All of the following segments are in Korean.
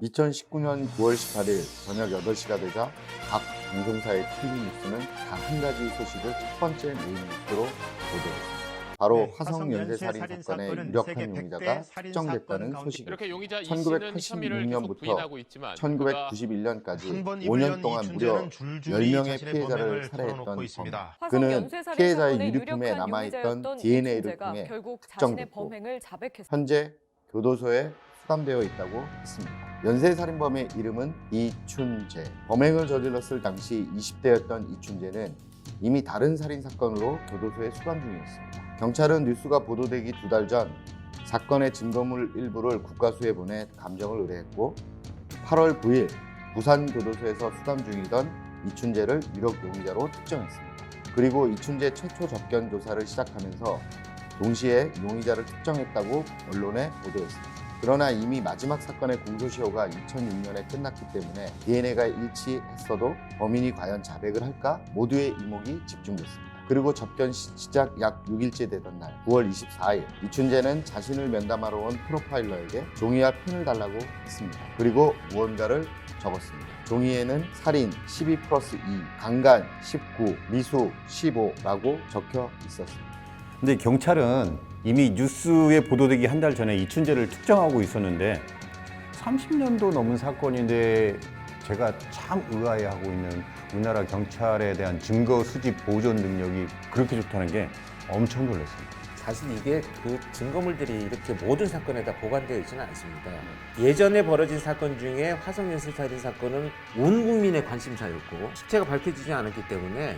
2019년 9월 18일 저녁 8시가 되자 각 방송사의 TV 뉴스는 단 한 가지 소식을 첫 번째 메인 뉴스로 보도했습니다. 바로 화성 연쇄 살인 사건의 유력한 용의자가 특정됐다는 소식입니다. 이렇게 용의자 이 씨는 혐의를 계속 1986년부터 부인하고 있지만 그가 1991년까지 한번 5년 동안 무려 이춘재는 줄줄이 10명의 자신의 피해자를 범행을 살해했던 털어놓고 있습니다. 범인. 그는 피해자의 유류품에 남아있던 DNA를 이춘재가 통해 결국 자신의 특정됐고 범행을 자백했습니다. 현재 교도소에 수감되어 있다고 했습니다. 연쇄살인범의 이름은 이춘재. 범행을 저질렀을 당시 20대였던 이춘재는 이미 다른 살인사건으로 교도소에 수감 중이었습니다. 경찰은 뉴스가 보도되기 2달 전 사건의 증거물 일부를 국과수에 보내 감정을 의뢰했고 8월 9일 부산교도소에서 수감 중이던 이춘재를 유력 용의자로 특정했습니다. 그리고 이춘재 최초 접견 조사를 시작하면서 동시에 용의자를 특정했다고 언론에 보도했습니다. 그러나 이미 마지막 사건의 공소시효가 2006년에 끝났기 때문에 DNA가 일치했어도 범인이 과연 자백을 할까? 모두의 이목이 집중됐습니다. 그리고 접견 시작 약 6일째 되던 날 9월 24일 이춘재는 자신을 면담하러 온 프로파일러에게 종이와 펜을 달라고 했습니다. 그리고 무언가를 적었습니다. 종이에는 살인 12+2, 강간 19, 미수 15라고 적혀 있었습니다. 근데 경찰은 이미 뉴스에 보도되기 한 달 전에 이춘재를 특정하고 있었는데 30년도 넘은 사건인데 제가 참 의아해하고 있는 우리나라 경찰에 대한 증거 수집 보존 능력이 그렇게 좋다는 게 엄청 놀랐습니다. 사실 이게 그 증거물들이 이렇게 모든 사건에 다 보관되어 있지는 않습니다. 예전에 벌어진 사건 중에 화성 연쇄 살인 사건은 온 국민의 관심사였고 실체가 밝혀지지 않았기 때문에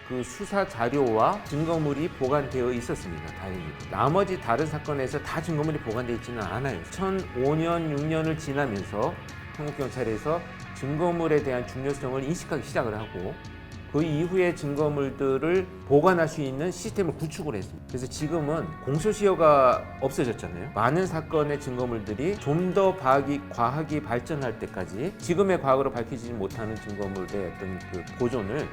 그 수사 자료와 증거물이 보관되어 있었습니다. 다행히. 나머지 다른 사건에서 다 증거물이 보관되어 있지는 않아요. 2005년, 6년을 지나면서 한국경찰에서 증거물에 대한 중요성을 인식하기 시작을 하고 그 이후에 증거물들을 보관할 수 있는 시스템을 구축을 했습니다. 그래서 지금은 공소시효가 없어졌잖아요. 많은 사건의 증거물들이 좀 더 과학이 발전할 때까지 지금의 과학으로 밝혀지지 못하는 증거물의 어떤 그 보존을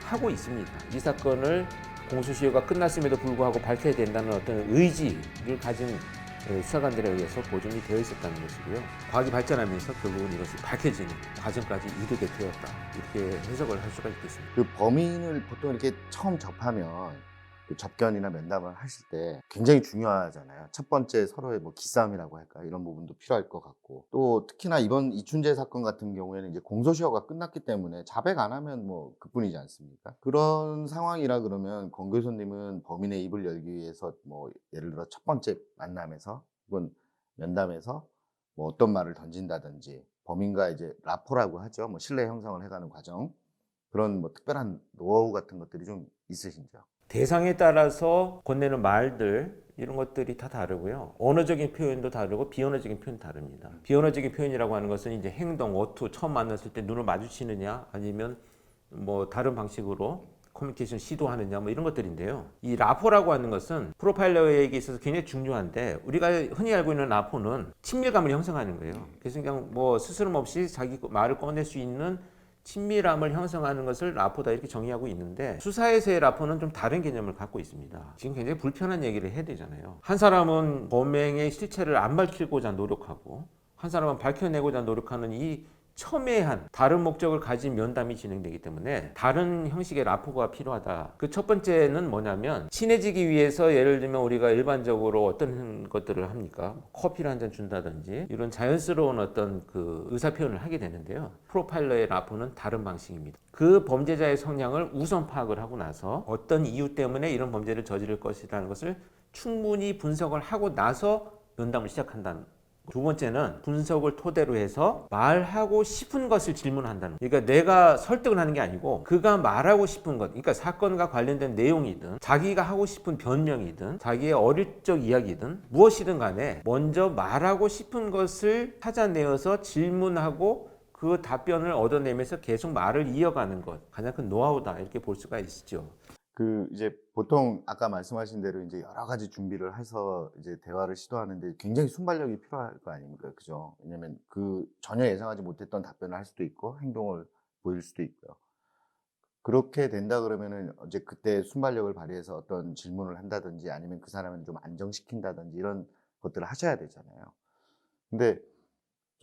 하고 있습니다. 이 사건을 공소시효가 끝났음에도 불구하고 밝혀야 된다는 어떤 의지를 가진 수사관들에 의해서 보존이 되어 있었다는 것이고요. 과학이 발전하면서 결국은 이것이 밝혀지는 과정까지 이르게 되었다. 이렇게 해석을 할 수가 있겠습니다. 그 범인을 보통 이렇게 처음 접하면 그 접견이나 면담을 하실 때 굉장히 중요하잖아요. 첫 번째 서로의 뭐 기싸움이라고 할까 이런 부분도 필요할 것 같고 또 특히나 이번 이춘재 사건 같은 경우에는 이제 공소시효가 끝났기 때문에 자백 안 하면 뭐 그뿐이지 않습니까? 그런 상황이라 그러면 권 교수님은 범인의 입을 열기 위해서 뭐 예를 들어 첫 번째 만남에서 혹은 면담에서 뭐 어떤 말을 던진다든지 범인과 이제 라포라고 하죠. 뭐 신뢰 형성을 해가는 과정 그런 뭐 특별한 노하우 같은 것들이 좀 있으신지요? 대상에 따라서 건네는 말들 이런 것들이 다 다르고요. 언어적인 표현도 다르고 비언어적인 표현도 다릅니다. 비언어적인 표현이라고 하는 것은 이제 행동, 어투, 처음 만났을 때 눈을 마주치느냐 아니면 뭐 다른 방식으로 커뮤니케이션 시도하느냐 뭐 이런 것들인데요. 이 라포라고 하는 것은 프로파일러에게 있어서 굉장히 중요한데 우리가 흔히 알고 있는 라포는 친밀감을 형성하는 거예요. 그래서 그냥 뭐 스스럼 없이 자기 말을 꺼낼 수 있는 친밀함을 형성하는 것을 라포다 이렇게 정의하고 있는데 수사에서의 라포는 좀 다른 개념을 갖고 있습니다. 지금 굉장히 불편한 얘기를 해야 되잖아요. 한 사람은 범행의 실체를 안 밝히고자 노력하고 한 사람은 밝혀내고자 노력하는 이 첨예한 다른 목적을 가진 면담이 진행되기 때문에 다른 형식의 라포가 필요하다. 그 첫 번째는 뭐냐면 친해지기 위해서 예를 들면 우리가 일반적으로 어떤 것들을 합니까? 커피를 한 잔 준다든지 이런 자연스러운 어떤 그 의사 표현을 하게 되는데요. 프로파일러의 라포는 다른 방식입니다. 그 범죄자의 성향을 우선 파악을 하고 나서 어떤 이유 때문에 이런 범죄를 저지를 것이라는 것을 충분히 분석을 하고 나서 면담을 시작한다는 두 번째는 분석을 토대로 해서 말하고 싶은 것을 질문한다는 거예요. 그러니까 내가 설득을 하는 게 아니고 그가 말하고 싶은 것, 그러니까 사건과 관련된 내용이든 자기가 하고 싶은 변명이든 자기의 어릴 적 이야기든 무엇이든 간에 먼저 말하고 싶은 것을 찾아내어서 질문하고 그 답변을 얻어내면서 계속 말을 이어가는 것, 가장 큰 노하우다 이렇게 볼 수가 있죠. 그 이제 보통 아까 말씀하신 대로 이제 여러 가지 준비를 해서 이제 대화를 시도하는데 굉장히 순발력이 필요할 거 아닙니까? 그죠? 왜냐면 그 전혀 예상하지 못했던 답변을 할 수도 있고 행동을 보일 수도 있고요. 그렇게 된다 그러면은 이제 그때 순발력을 발휘해서 어떤 질문을 한다든지 아니면 그 사람을 좀 안정시킨다든지 이런 것들을 하셔야 되잖아요. 근데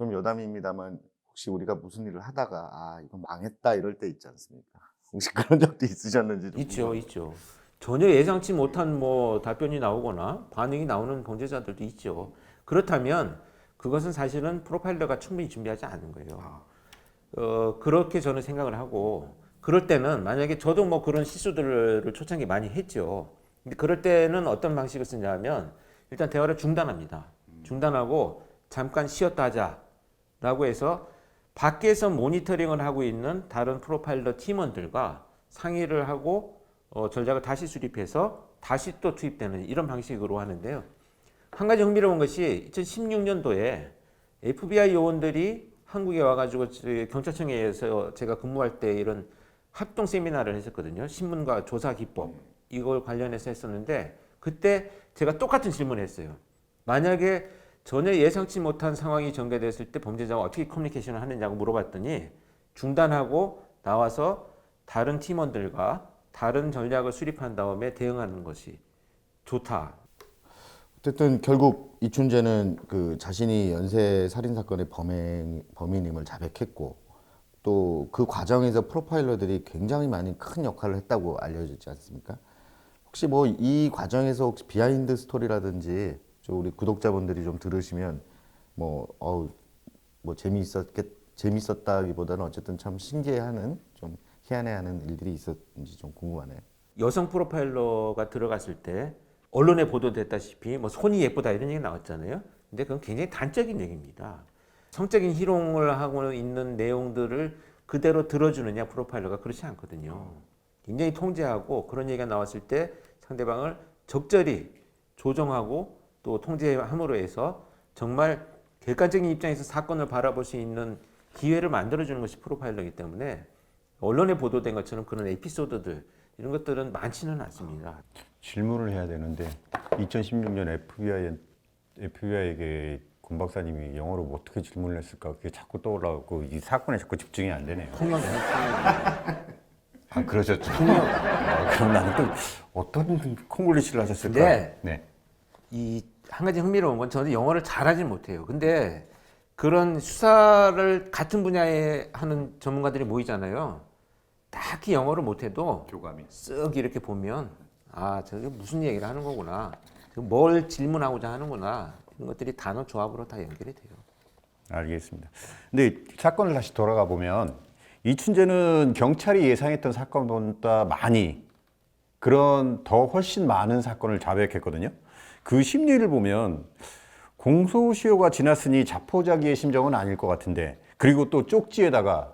좀 여담입니다만 혹시 우리가 무슨 일을 하다가 아 이거 망했다 이럴 때 있지 않습니까? 혹시 그런 적도 있으셨는지 좀 있죠, 궁금합니다. 있죠. 전혀 예상치 못한 뭐 답변이 나오거나 반응이 나오는 범죄자들도 있죠. 그렇다면 그것은 사실은 프로파일러가 충분히 준비하지 않은 거예요. 그렇게 저는 생각을 하고, 그럴 때는 만약에 저도 뭐 그런 실수들을 초창기 많이 했죠. 근데 그럴 때는 어떤 방식을 쓰냐면 일단 대화를 중단합니다. 중단하고 잠깐 쉬었다 하자라고 해서 밖에서 모니터링을 하고 있는 다른 프로파일러 팀원들과 상의를 하고 전략을 다시 수립해서 다시 또 투입되는 이런 방식으로 하는데요. 한 가지 흥미로운 것이 2016년도에 FBI 요원들이 한국에 와가지고 경찰청에서 제가 근무할 때 이런 합동 세미나를 했었거든요. 신문과 조사 기법 이걸 관련해서 했었는데 그때 제가 똑같은 질문을 했어요. 만약에 전혀 예상치 못한 상황이 전개됐을 때 범죄자와 어떻게 커뮤니케이션을 하느냐고 물어봤더니 중단하고 나와서 다른 팀원들과 다른 전략을 수립한 다음에 대응하는 것이 좋다. 어쨌든 결국 이춘재는 그 자신이 연쇄 살인 사건의 범인임을 자백했고 또 그 과정에서 프로파일러들이 굉장히 많이 큰 역할을 했다고 알려졌지 않습니까? 혹시 뭐 이 과정에서 혹시 비하인드 스토리라든지 저 우리 구독자분들이 좀 들으시면 뭐 재미있었다기보다는 어쨌든 참 신기해하는 좀 희한해하는 일들이 있었는지 좀 궁금하네요. 여성 프로파일러가 들어갔을 때 언론에 보도됐다시피 뭐 손이 예쁘다 이런 얘기 나왔잖아요. 근데 그건 굉장히 단적인 얘기입니다. 성적인 희롱을 하고 있는 내용들을 그대로 들어주느냐 프로파일러가 그렇지 않거든요. 굉장히 통제하고 그런 얘기가 나왔을 때 상대방을 적절히 조정하고 또 통제함으로 해서 정말 객관적인 입장에서 사건을 바라볼 수 있는 기회를 만들어주는 것이 프로파일러이기 때문에 언론에 보도된 것처럼 그런 에피소드들 이런 것들은 많지는 않습니다. 질문을 해야 되는데 2016년 FBI에게 권 박사님이 영어로 뭐 어떻게 질문을 했을까 그게 자꾸 떠올라고 이 사건에 자꾸 집중이 안 되네요. 통역이요. 아 그러셨죠. 그럼 나는 또 어떤 콩글리시를 하셨을까? 네. 이 한 가지 흥미로운 건 저는 영어를 잘하진 못해요. 근데 그런 수사를 같은 분야에 하는 전문가들이 모이잖아요. 딱히 영어를 못해도 교감이. 쓱 이렇게 보면 아 저게 무슨 얘기를 하는 거구나, 뭘 질문하고자 하는구나 이런 것들이 단어 조합으로 다 연결이 돼요. 알겠습니다. 근데 사건을 다시 돌아가 보면 이춘재는 경찰이 예상했던 사건보다 많이 그런 더 훨씬 많은 사건을 자백했거든요. 그 심리를 보면 공소시효가 지났으니 자포자기의 심정은 아닐 것 같은데, 그리고 또 쪽지에다가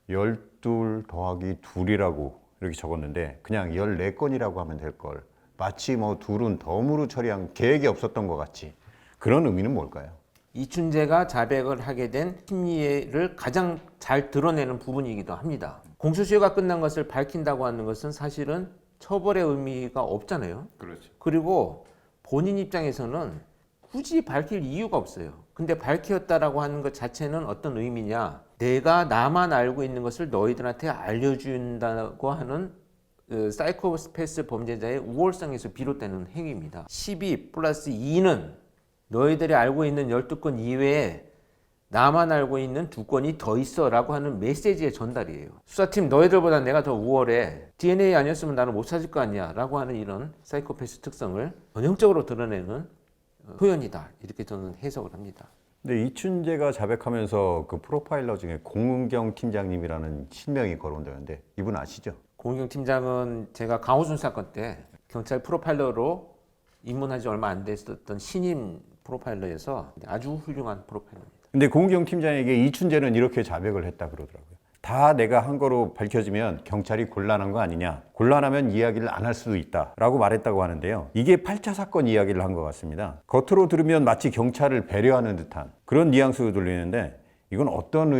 12 더하기 2이라고 이렇게 적었는데 그냥 14건이라고 하면 될 걸, 마치 뭐 둘은 덤으로 처리한 계획이 없었던 것 같이, 그런 의미는 뭘까요? 이춘재가 자백을 하게 된 심리를 가장 잘 드러내는 부분이기도 합니다. 공소시효가 끝난 것을 밝힌다고 하는 것은 사실은 처벌의 의미가 없잖아요. 그렇죠. 그리고 본인 입장에서는 굳이 밝힐 이유가 없어요. 근데 밝혔다라고 하는 것 자체는 어떤 의미냐? 내가 나만 알고 있는 것을 너희들한테 알려준다고 하는 사이코패스 범죄자의 우월성에서 비롯되는 행위입니다. 12 플러스 2는 너희들이 알고 있는 12건 이외에 나만 알고 있는 2건이 더 있어 라고 하는 메시지의 전달이에요. 수사팀 너희들보다 내가 더 우월해, DNA 아니었으면 나는 못 찾을 거 아니야 라고 하는 이런 사이코패스 특성을 전형적으로 드러내는 표현이다, 이렇게 저는 해석을 합니다. 근데 이춘재가 자백하면서 그 프로파일러 중에 공은경 팀장님이라는 실명이 거론되는데 이분 아시죠? 공은경 팀장은 제가 강호순 사건 때 경찰 프로파일러로 입문한 지 얼마 안 됐었던 신임 프로파일러여서 아주 훌륭한 프로파일러입니다. 근데 공은경 팀장에게 이춘재는 이렇게 자백을 했다 그러더라고요. 다 내가 한 거로 밝혀지면 경찰이 곤란한 거 아니냐, 곤란하면 이야기를 안 할 수도 있다 라고 말했다고 하는데요. 이게 8차 사건 이야기를 한 것 같습니다. 겉으로 들으면 마치 경찰을 배려하는 듯한 그런 뉘앙스로 들리는데 이건 어떤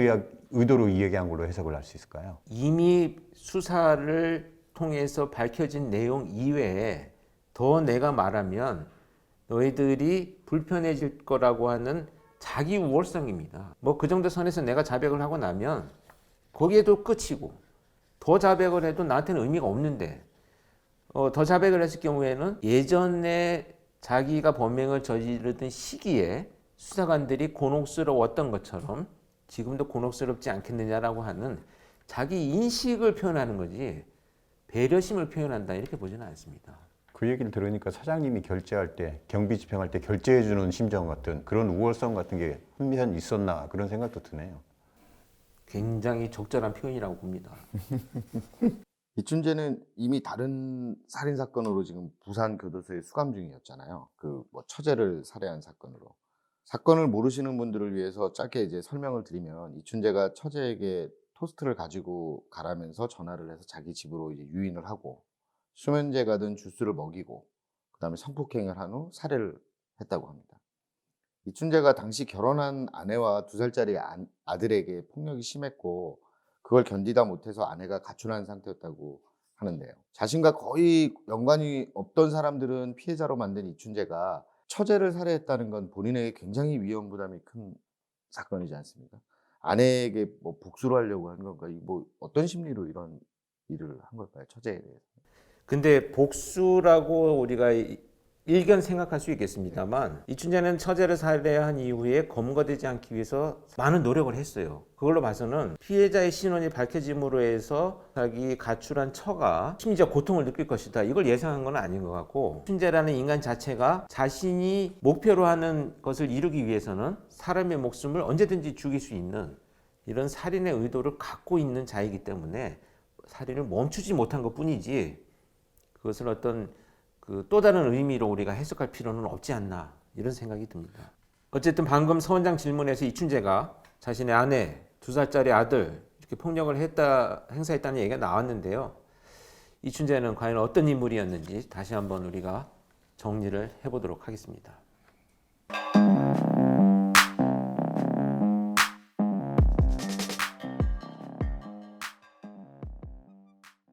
의도로 이야기한 걸로 해석을 할 수 있을까요? 이미 수사를 통해서 밝혀진 내용 이외에 더 내가 말하면 너희들이 불편해질 거라고 하는 자기 우월성입니다. 뭐 그 정도 선에서 내가 자백을 하고 나면 거기에도 끝이고, 더 자백을 해도 나한테는 의미가 없는데 더 자백을 했을 경우에는 예전에 자기가 범행을 저지르던 시기에 수사관들이 곤혹스러웠던 것처럼 지금도 곤혹스럽지 않겠느냐라고 하는 자기 인식을 표현하는 거지 배려심을 표현한다 이렇게 보지는 않습니다. 그 얘기를 들으니까 사장님이 결제할 때, 경비 집행할 때 결제해주는 심정 같은 그런 우월성 같은 게 한편 있었나 그런 생각도 드네요. 굉장히 적절한 표현이라고 봅니다. 이춘재는 이미 다른 살인 사건으로 지금 부산 교도소에 수감 중이었잖아요. 그 뭐 처제를 살해한 사건으로. 사건을 모르시는 분들을 위해서 짧게 이제 설명을 드리면 이춘재가 처제에게 토스트를 가지고 가라면서 전화를 해서 자기 집으로 이제 유인을 하고 수면제가 든 주스를 먹이고 그다음에 성폭행을 한 후 살해를 했다고 합니다. 이춘재가 당시 결혼한 아내와 2살짜리 아들에게 폭력이 심했고 그걸 견디다 못해서 아내가 가출한 상태였다고 하는데요. 자신과 거의 연관이 없던 사람들은 피해자로 만든 이춘재가 처제를 살해했다는 건 본인에게 굉장히 위험 부담이 큰 사건이지 않습니까? 아내에게 뭐 복수를 하려고 한 건가? 뭐 어떤 심리로 이런 일을 한 걸까요? 처제에 대해서. 근데 복수라고 우리가 일견 생각할 수 있겠습니다만 이춘재는 처제를 살해한 이후에 검거되지 않기 위해서 많은 노력을 했어요. 그걸로 봐서는 피해자의 신원이 밝혀짐으로 해서 자기 가출한 처가 심지어 고통을 느낄 것이다. 이걸 예상한 건 아닌 것 같고 이춘재라는 인간 자체가 자신이 목표로 하는 것을 이루기 위해서는 사람의 목숨을 언제든지 죽일 수 있는 이런 살인의 의도를 갖고 있는 자이기 때문에 살인을 멈추지 못한 것뿐이지 그것을 어떤 또 다른 의미로 우리가 해석할 필요는 없지 않나 이런 생각이 듭니다. 어쨌든 방금 서 원장 질문에서 이춘재가 자신의 아내, 2살짜리 아들 이렇게 폭력을 행사했다는 얘기가 나왔는데요. 이춘재는 과연 어떤 인물이었는지 다시 한번 우리가 정리를 해보도록 하겠습니다.